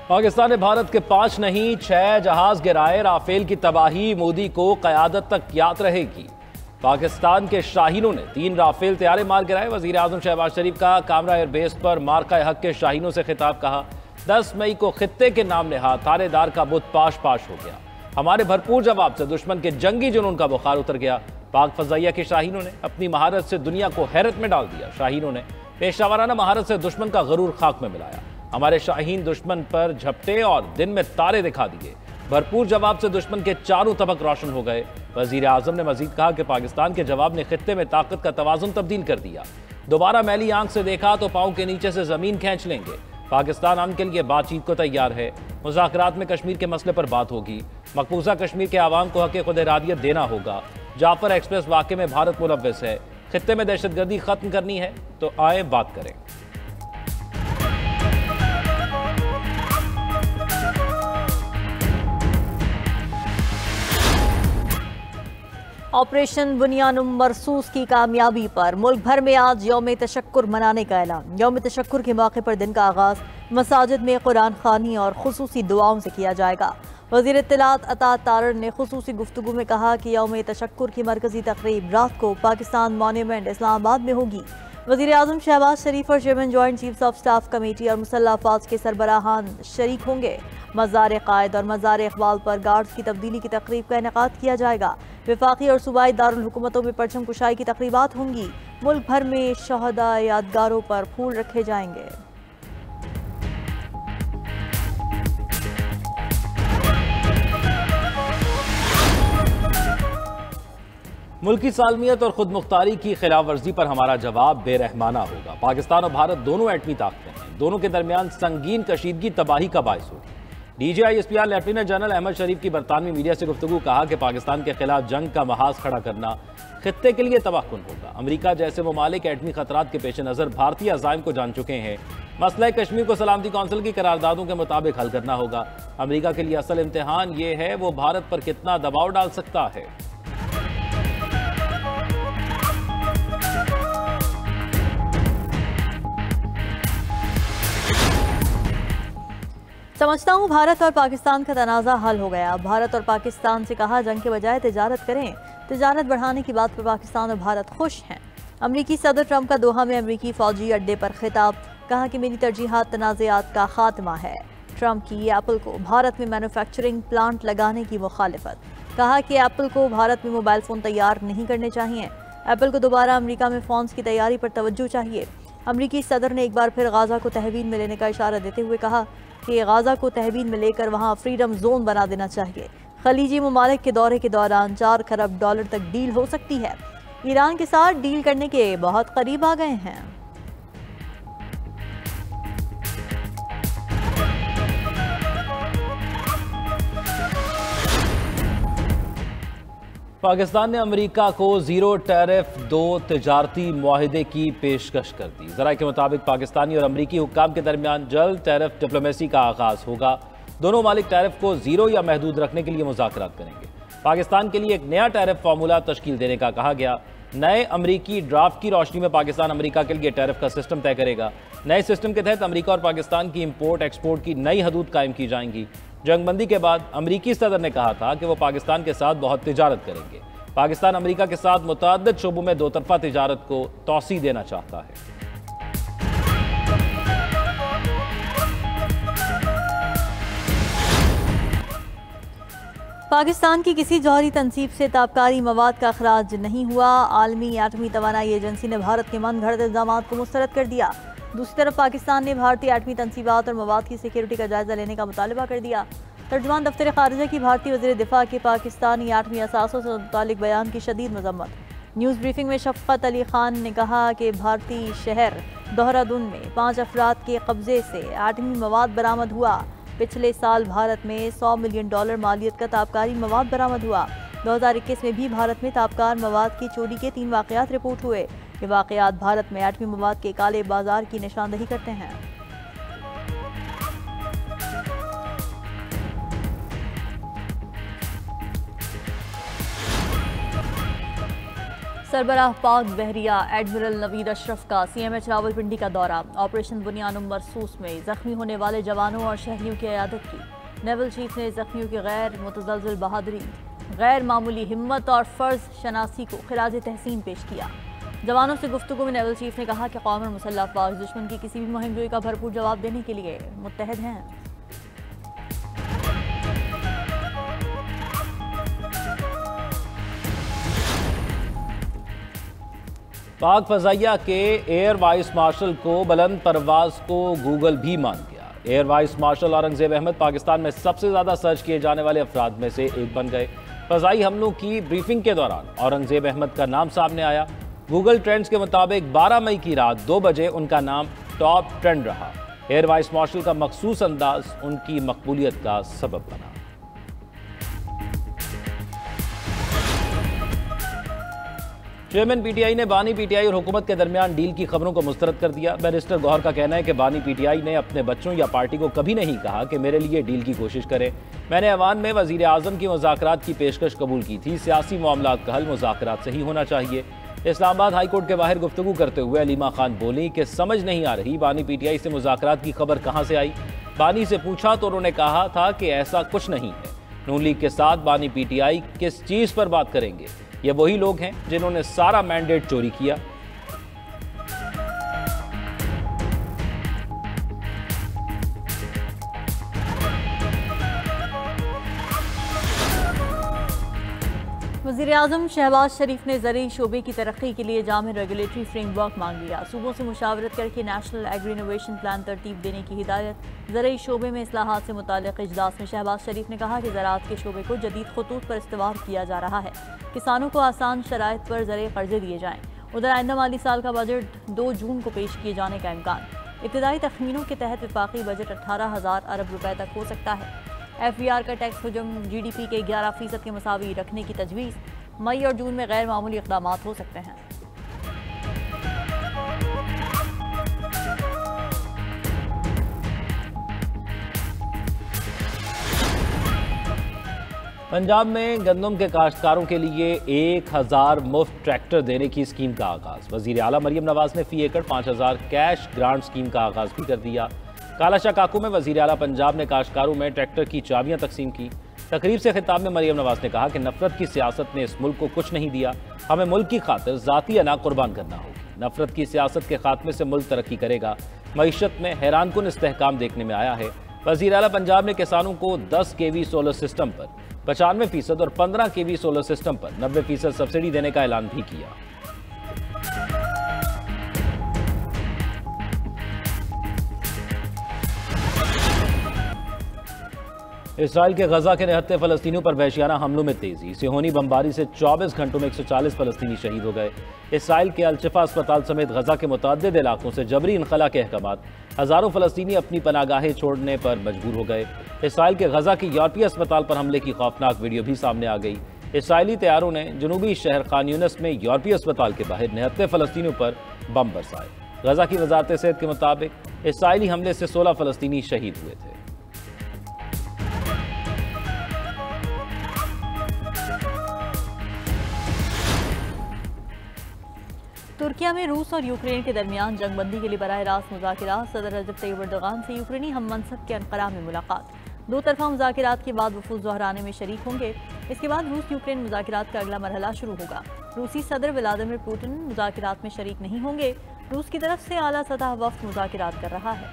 पाकिस्तान ने भारत के 5 नहीं 6 जहाज गिराए। राफेल की तबाही मोदी को क़यादत तक याद रहेगी। पाकिस्तान के शाहीनों ने 3 राफेल तैयारे मार गिराए। वजीर आजम शहबाज शरीफ का कामरा एयरबेस पर मार्का हक के शाहीनों से खिताब। कहा 10 मई को खित्ते के नाम नेहा थानेदार का बुत पाश पाश हो गया। हमारे भरपूर जवाब से दुश्मन के जंगी जुनून का बुखार उतर गया। पाक फजाइया के शाहीनों ने अपनी महारत से दुनिया को हैरत में डाल दिया। शाहीनों ने पेशावराना महारत से दुश्मन का गरूर खाक में मिलाया। हमारे शाहीन दुश्मन पर झपटे और दिन में तारे दिखा दिए। भरपूर जवाब से दुश्मन के चारों तबक रोशन हो गए। वजीर आजम ने मजीद कहा कि पाकिस्तान के जवाब ने खित्ते में ताकत का तवाजुन तब्दील कर दिया। दोबारा मैली आंख से देखा तो पांव के नीचे से जमीन खींच लेंगे। पाकिस्तान अमन के लिए बातचीत को तैयार है। मुज़ाकरात में कश्मीर के मसले पर बात होगी। मकबूजा कश्मीर के आवाम को हक़ खुद इरादियत देना होगा। जाफर एक्सप्रेस वाक़े में भारत मुलव्वस है। खित्ते में दहशतगर्दी खत्म करनी है तो आए बात करें। ऑपरेशन बुनियानुम मरसूस की कामयाबी पर मुल्क भर में आज यौम तशक्कुर मनाने का ऐलान। यौम तशक्कुर के मौके पर दिन का आगाज मसाजिद में कुरान खानी और खुसूसी दुआओं से किया जाएगा। वज़ीर इत्तलात अता तारड़ ने खुसूसी गुफ्तगू में कहा कि यौम तशक्कुर की मरकजी तकरीब रात को पाकिस्तान मॉन्यूमेंट इस्लामाबाद में होगी। वज़ीर आज़म शहबाज शरीफ और chairman joint chiefs of staff committee और मुसल्लह अफवाज के सरबराहान शरीक होंगे। मज़ार कायद और मज़ार इकबाल पर गार्ड्स की तब्दीली की तकरीब का इनेकाद किया जाएगा। वफाकी और सूबाई दारुल हुकूमतों में परचम कुशाई की तकरीबात होंगी। मुल्क भर में शहदा यादगारों पर फूल रखे जाएंगे। मुल्क की सालमियत और खुद मुख्तारी की खिलाफ वर्जी पर हमारा जवाब बेरहमाना होगा। पाकिस्तान और भारत दोनों एटमी ताकतें हैं। दोनों के दरमियान संगीन कशीदगी तबाही का बायस होगी। DGISPR लेफ्टिनेंट जनरल अहमद शरीफ की बरतानवी मीडिया से गुफ्तगू। कहा कि पाकिस्तान के खिलाफ जंग का महाज खड़ा करना खित्ते के लिए तबाहकुन होगा। अमरीका जैसे ममालिक एटमी खतरात के पेश नज़र भारतीय अज़ाइम को जान चुके हैं। मसला कश्मीर को सलामती कौंसिल की करारदादों के मुताबिक हल करना होगा। अमरीका के लिए असल इम्तिहान ये है वो भारत पर कितना दबाव डाल सकता है। समझता हूँ भारत और पाकिस्तान का तनाज़ा हल हो गया। भारत और पाकिस्तान से कहा जंग के बजाय तिजारत करें। तिजारत बढ़ाने की बात पर पाकिस्तान और भारत खुश हैं। अमरीकी सदर ट्रंप का दोहा में अमरीकी फौजी अड्डे पर खिताब। कहा कि मेरी तरजीहात तनाज़ात का खात्मा है। ट्रंप की एप्पल को भारत में मैन्युफैक्चरिंग प्लांट लगाने की मुखालिफत। कहा कि एप्पल को भारत में मोबाइल फ़ोन तैयार नहीं करने चाहिए। एप्पल को दोबारा अमरीका में फ़ोन्स की तैयारी पर तवज्जो चाहिए। अमरीकी सदर ने एक बार फिर गाज़ा को तहवील में लेने का इशारा देते हुए कहा कि गाज़ा को तहवील में लेकर वहाँ फ्रीडम जोन बना देना चाहिए। खलीजी ममालिक के दौरे के दौरान 4 खरब डॉलर तक डील हो सकती है। ईरान के साथ डील करने के बहुत करीब आ गए हैं। पाकिस्तान ने अमेरिका को जीरो टैरिफ 2 तिजारती मुआहिदे की पेशकश कर दी। ज़राए के मुताबिक पाकिस्तानी और अमरीकी हुक्काम के दरमियान जल्द टैरिफ डिप्लोमेसी का आगाज होगा। दोनों मालिक टैरिफ को जीरो या महदूद रखने के लिए मुज़ाकरात करेंगे। पाकिस्तान के लिए एक नया टैरिफ फार्मूला तश्कील देने का कहा गया। नए अमरीकी ड्राफ्ट की रोशनी में पाकिस्तान अमरीका के लिए टैरिफ का सिस्टम तय करेगा। नए सिस्टम के तहत अमरीका और पाकिस्तान की इंपोर्ट एक्सपोर्ट की नई हदूद कायम की जाएंगी। जंगबंदी के बाद अमरीकी सदर ने कहा था कि वो पाकिस्तान के साथ बहुत तिजारत करेंगे। पाकिस्तान अमरीका के साथ मुतअद्दिद शोबों में दो तरफा तिजारत को तौसी देना चाहता है। पाकिस्तान की किसी जौहरी तनसीब से ताबकारी मवाद का अखराज नहीं हुआ। आलमी एटमी तवानाई एजेंसी ने भारत के मन घड़त इल्जामात को मुस्तरद कर दिया। दूसरी तरफ पाकिस्तान ने भारतीय एटमी तनसीबात और मवाद की सिक्योरिटी का जायजा लेने का मुतालबा कर दिया। तर्जुमान दफ्तर खारिजा की भारतीय वज़ीर दिफा के पाकिस्तानी एटमी असासों से मुतालिक बयान की शदीद मजम्मत। न्यूज़ ब्रीफिंग में शफ़क़त अली खान ने कहा कि भारतीय शहर देहरादून में 5 अफराद के कब्जे से एटमी मवाद बरामद हुआ। पिछले साल भारत में $100 मिलियन मालियत का ताबकारी मवाद बरामद हुआ। 2021 में भी भारत में ताबकार मवाद की चोरी के 3 वाक़यात रिपोर्ट हुए। ये वाक़यात भारत में एटमी मवाद के काले बाजार की निशानदही करते हैं। सरबराह पाक बहरिया एडमिरल नवीद अशरफ का CMH रावलपिंडी का दौरा। ऑपरेशन बुनियानुम मरसूस में जख्मी होने वाले जवानों और शहरियों की इयादत की। नेवल चीफ ने जख्मियों की गैर मुतज़लज़िल बहादुरी, गैर मामूली हिम्मत और फ़र्ज शनासी को खिराज तहसीन पेश किया। जवानों से गुफ्तगू में नेवल चीफ ने कहा कि कौम और मुसल्लह अफ़वाज दुश्मन की किसी भी मुहिमजोई का भरपूर जवाब देने के लिए मुत्तहद हैं। पाक फजाइया के एयर वाइस मार्शल को बुलंद परवाज को गूगल भी मान गया। Air Vice Marshal Aurangzeb Ahmed Pakistan में सबसे ज्यादा सर्च किए जाने वाले अफराद में से एक बन गए। फजाई हमलों की ब्रीफिंग के दौरान औरंगजेब अहमद का नाम सामने आया। गूगल ट्रेंड्स के मुताबिक 12 मई की रात 2 बजे उनका नाम टॉप ट्रेंड रहा। एयर वाइस मार्शल का मखसूस अंदाज उनकी मकबूलियत का सबब बना। चेयरमैन PTI ने बानी PTI और हुकूमत के दरमियान डील की खबरों को मुस्तरद कर दिया। बैरिस्टर गौहर का कहना है कि बानी PTI ने अपने बच्चों या पार्टी को कभी नहीं कहा कि मेरे लिए डील की कोशिश करें। मैंने ऐवान में वजीर आजम की मुज़ाकरात की पेशकश कबूल की थी। सियासी मामलात का हल मुज़ाकरात से ही होना चाहिए। इस्लामाबाद हाई कोर्ट के बाहर गुफ्तगू करते हुए अलीमा खान बोली कि समझ नहीं आ रही बानी PTI से मुज़ाकरात की खबर कहाँ से आई। बानी से पूछा तो उन्होंने कहा था कि ऐसा कुछ नहीं है। नून लीग के साथ बानी PTI किस चीज़ पर बात करेंगे? ये वही लोग हैं जिन्होंने सारा मैंडेट चोरी किया। वज़ीर आज़म शहबाज शरीफ ने ज़रूरी शोबे की तरक्की के लिए जामे रेगुलेटरी फ्रेमवर्क मांग लिया। सूबों से मुशावरत करके नेशनल एग्री इनोवेशन प्लान तरतीब देने की हिदायत। ज़रूरी शोबे में इस्लाहात से मुताल्लिक़ इजलास में शहबाज शरीफ ने कहा कि ज़राअत के शोबे को जदीद खतूत पर इस्तेमाल किया जा रहा है। किसानों को आसान शराइत पर ज़रूरी कर्जे दिए जाएँ। उधर आइंदा माली साल का बजट 2 जून को पेश किए जाने का इम्कान। इब्तदाई तखमीनों के तहत वफाकी बजट 18,000 अरब रुपए तक हो सकता है। FBR का टैक्स हजम GDP के 11% के मुसावी रखने की तजवीज़। मई और जून में गैर मामूली इक़दामात हो सकते हैं। पंजाब में गंदम के काश्तकारों के लिए 1000 मुफ्त ट्रैक्टर देने की स्कीम का आगाज। वज़ीर आला मरियम नवाज ने फी एकड़ 5000 कैश ग्रांट स्कीम का आगाज भी कर दिया। कालाशाह काकू में वज़ीर आला पंजाब ने काश्तकारों में ट्रैक्टर की चाबियां तकसीम की। तकरीब से खिताब में मरियम नवाज ने कहा कि नफरत की सियासत ने इस मुल्क को कुछ नहीं दिया। हमें मुल्क की खातिर ज़ाती अना कुर्बान करना होगी। नफरत की सियासत के खात्मे से मुल्क तरक्की करेगा। मईशत में हैरानकुन इस्तेहकाम देखने में आया है। वज़ीर आला पंजाब ने किसानों को 10 kV सोलर सिस्टम पर 95% और 15 kV सोलर सिस्टम पर 90% सब्सिडी देने का ऐलान भी किया। इसराइल के गजा के निहत्ते फ़लस्तीनियों पर वहशियाना हमलों में तेजी। सिहोनी बमबारी से 24 घंटों में 140 फ़लस्तीनी शहीद हो गए। इसराइल के अलशिफा अस्पताल समेत गजा के मुतअद्दिद इलाकों से जबरी इनखला के अहकामात। हज़ारों फ़लस्तीनी अपनी पनागाहें छोड़ने पर मजबूर हो गए। इसराइल के गजा के यूरोपीय अस्पताल पर हमले की खौफनाक वीडियो भी सामने आ गई। इसराइली तैयारों ने जनूबी शहर खान यूनिस में यूरोपीय अस्पताल के बाहर निहत्ते फ़लस्तीनियों पर बम बरसाए। गजा की वजारत सेहत के मुताबिक इसराइली हमले से 16 फ़लस्तीनी शहीद हुए थे। तुर्किया में रूस और यूक्रेन के दरमियान जंगबंदी के लिए बराह रास्त मुज़ाकिरात। सदर रजब तैयब एर्दोगान से यूक्रेनी हम मनसब के अंकारा में मुलाकात। 2 तरफा मुज़ाकिरात के बाद वफूद ज़ोहराने में शरीक होंगे। इसके बाद रूस यूक्रेन मुज़ाकिरात का अगला मरहला शुरू होगा। रूसी सदर व्लादिमीर पुतिन मुज़ाकिरात में शरीक नहीं होंगे। रूस की तरफ से आला सतह वफ़द मुज़ाकिरात कर रहा है।